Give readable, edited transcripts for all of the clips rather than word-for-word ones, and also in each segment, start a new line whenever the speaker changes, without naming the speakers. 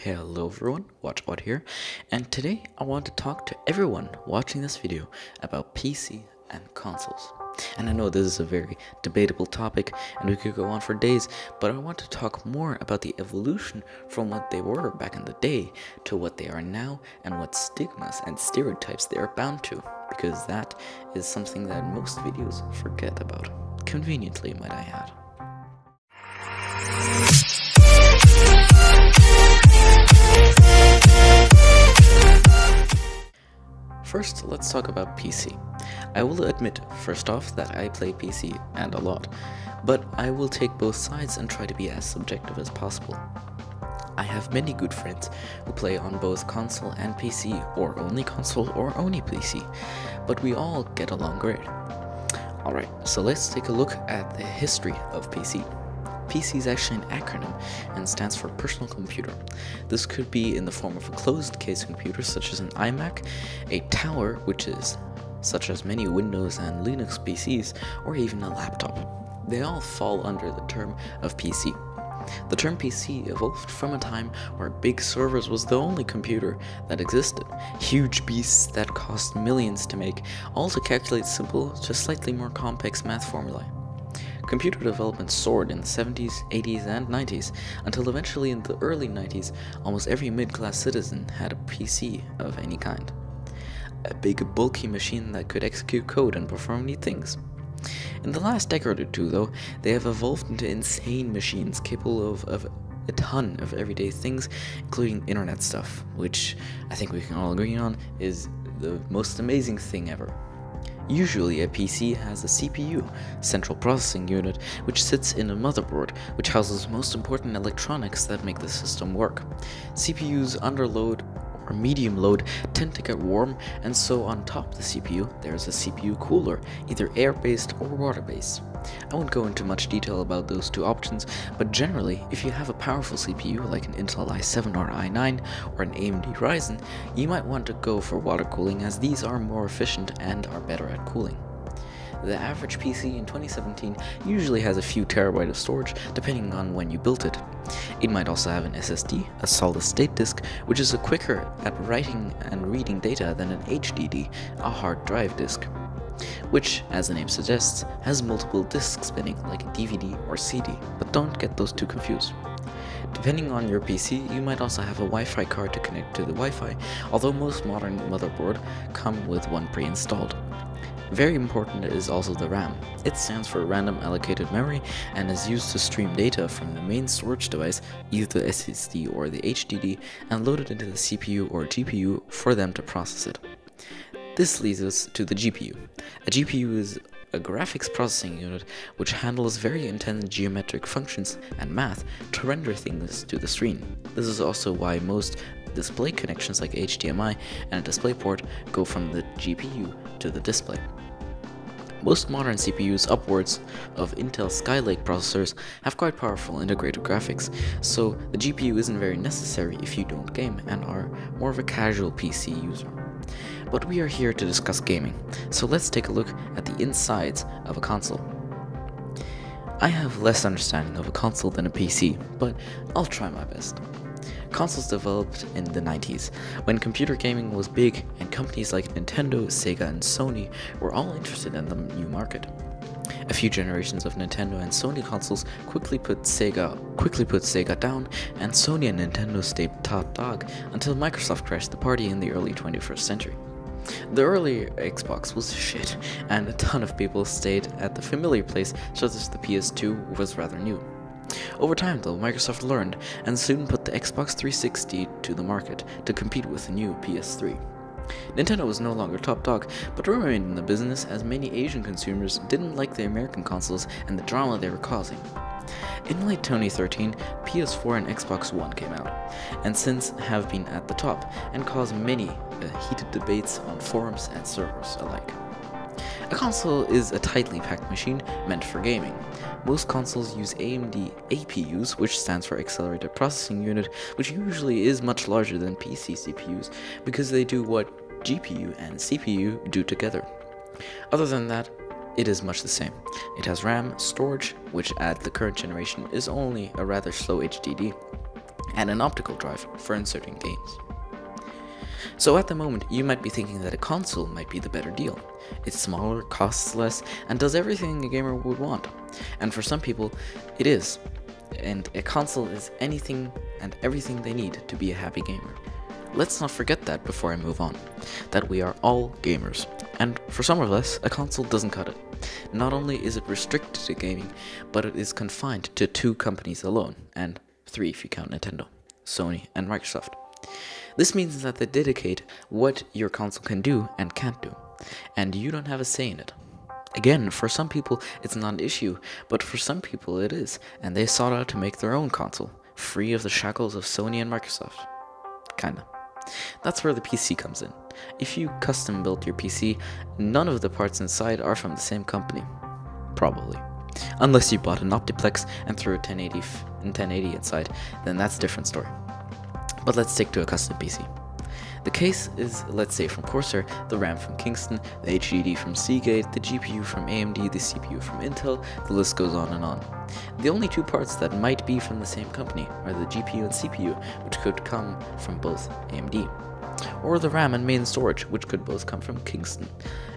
Hello everyone, WatchBot here, and today I want to talk to everyone watching this video about PC and consoles. And I know this is a very debatable topic and we could go on for days, but I want to talk more about the evolution from what they were back in the day to what they are now and what stigmas and stereotypes they are bound to, because that is something that most videos forget about. Conveniently, might I add. First, let's talk about PC. I will admit, first off, that I play PC and a lot, but I will take both sides and try to be as subjective as possible. I have many good friends who play on both console and PC, or only console or only PC, but we all get along great. Alright, so let's take a look at the history of PC. PC is actually an acronym and stands for personal computer. This could be in the form of a closed case computer such as an iMac, a tower, which is such as many Windows and Linux PCs, or even a laptop. They all fall under the term of PC. The term PC evolved from a time where big servers was the only computer that existed. Huge beasts that cost millions to make, all to calculate simple, just slightly more complex math formulae. Computer development soared in the 70s, 80s, and 90s, until eventually in the early 90s, almost every mid-class citizen had a PC of any kind. A big, bulky machine that could execute code and perform neat things. In the last decade or two, though, they have evolved into insane machines capable of a ton of everyday things, including internet stuff, which I think we can all agree on is the most amazing thing ever. Usually a PC has a CPU, central processing unit, which sits in a motherboard, which houses most important electronics that make the system work. CPUs under load or medium load tend to get warm, and so on top of the CPU there's a CPU cooler, either air-based or water-based. I won't go into much detail about those two options, but generally, if you have a powerful CPU like an Intel i7 or i9 or an AMD Ryzen, you might want to go for water cooling, as these are more efficient and are better at cooling. The average PC in 2017 usually has a few terabytes of storage, depending on when you built it. It might also have an SSD, a solid-state disk, which is quicker at writing and reading data than an HDD, a hard drive disk, which, as the name suggests, has multiple disks spinning like a DVD or CD, but don't get those two confused. Depending on your PC, you might also have a Wi-Fi card to connect to the Wi-Fi, although most modern motherboards come with one pre-installed. Very important is also the RAM. It stands for Random Allocated Memory and is used to stream data from the main storage device, either the SSD or the HDD, and load it into the CPU or GPU for them to process it. This leads us to the GPU. A GPU is a graphics processing unit which handles very intense geometric functions and math to render things to the screen. This is also why most display connections like HDMI and a DisplayPort go from the GPU to the display. Most modern CPUs upwards of Intel Skylake processors have quite powerful integrated graphics, so the GPU isn't very necessary if you don't game and are more of a casual PC user. But we are here to discuss gaming, so let's take a look at the insides of a console. I have less understanding of a console than a PC, but I'll try my best. Consoles developed in the 90s, when computer gaming was big and companies like Nintendo, Sega, and Sony were all interested in the new market. A few generations of Nintendo and Sony consoles quickly put Sega down, and Sony and Nintendo stayed top dog until Microsoft crashed the party in the early 21st century. The early Xbox was shit, and a ton of people stayed at the familiar place, such as the PS2 was rather new. Over time though, Microsoft learned and soon put the Xbox 360 to the market to compete with the new PS3. Nintendo was no longer top dog, but remained in the business as many Asian consumers didn't like the American consoles and the drama they were causing. In late 2013, PS4 and Xbox One came out, and since have been at the top and caused many heated debates on forums and servers alike. A console is a tightly packed machine meant for gaming. Most consoles use AMD APUs, which stands for Accelerated Processing Unit, which usually is much larger than PC CPUs because they do what GPU and CPU do together. Other than that, it is much the same. It has RAM, storage, which at the current generation is only a rather slow HDD, and an optical drive for inserting games. So at the moment, you might be thinking that a console might be the better deal. It's smaller, costs less, and does everything a gamer would want. And for some people, it is. And a console is anything and everything they need to be a happy gamer. Let's not forget that before I move on, that we are all gamers. And for some of us, a console doesn't cut it. Not only is it restricted to gaming, but it is confined to 2 companies alone, and 3 if you count Nintendo, Sony, and Microsoft. This means that they dedicate what your console can do and can't do, and you don't have a say in it. Again, for some people it's not an issue, but for some people it is, and they sought out to make their own console, free of the shackles of Sony and Microsoft. Kinda. That's where the PC comes in. If you custom built your PC, none of the parts inside are from the same company. Probably. Unless you bought an Optiplex and threw a 1080 inside, then that's a different story. But let's stick to a custom PC. The case is, let's say from Corsair, the RAM from Kingston, the HDD from Seagate, the GPU from AMD, the CPU from Intel, the list goes on and on. The only 2 parts that might be from the same company are the GPU and CPU, which could come from both AMD, or the RAM and main storage, which could both come from Kingston.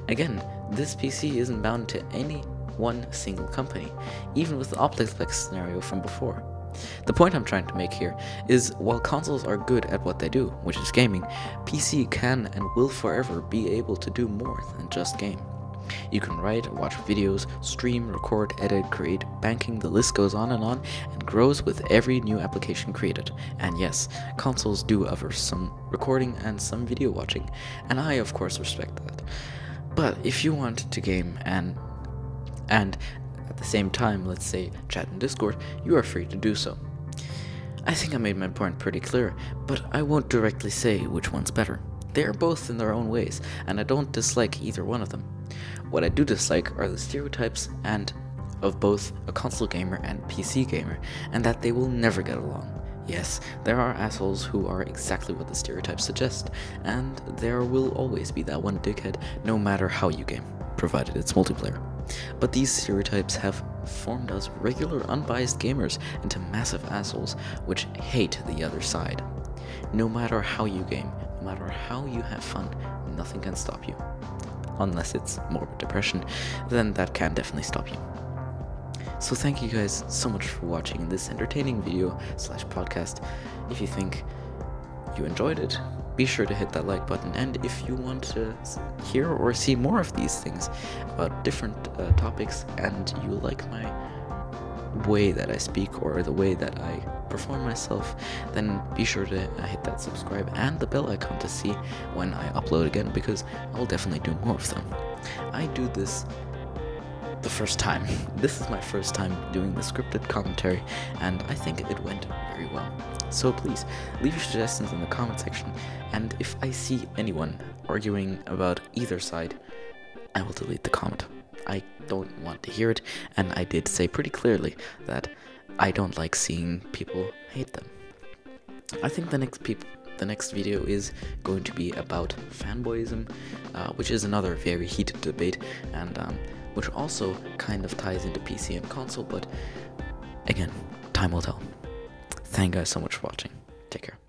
Again, this PC isn't bound to any one single company, even with the Optiplex scenario from before. The point I'm trying to make here is, while consoles are good at what they do, which is gaming, PC can and will forever be able to do more than just game. You can write, watch videos, stream, record, edit, create, banking, the list goes on, and grows with every new application created. And yes, consoles do offer some recording and some video watching, and I of course respect that. But if you want to game and at the same time, let's say, chat in Discord, you are free to do so. I think I made my point pretty clear, but I won't directly say which one's better. They are both in their own ways, and I don't dislike either one of them. What I do dislike are the stereotypes of both a console gamer and PC gamer, and that they will never get along. Yes, there are assholes who are exactly what the stereotypes suggest, and there will always be that one dickhead no matter how you game, provided it's multiplayer. But these stereotypes have formed us regular unbiased gamers into massive assholes which hate the other side. No matter how you game, no matter how you have fun, nothing can stop you. Unless it's morbid depression, then that can definitely stop you. So thank you guys so much for watching this entertaining video / podcast. If you think you enjoyed it, be sure to hit that like button, and if you want to hear or see more of these things about different topics, and you like my way that I speak or the way that I perform myself, then be sure to hit that subscribe and the bell icon to see when I upload again, because I'll definitely do more of them. I do this the first time. This is my first time doing the scripted commentary, and I think it went very well. So please, leave your suggestions in the comment section, and if I see anyone arguing about either side, I will delete the comment. I don't want to hear it, and I did say pretty clearly that I don't like seeing people hate them. I think the next video is going to be about fanboyism, which is another very heated debate, and which also kind of ties into PC and console, but again, time will tell. Thank you guys so much for watching. Take care.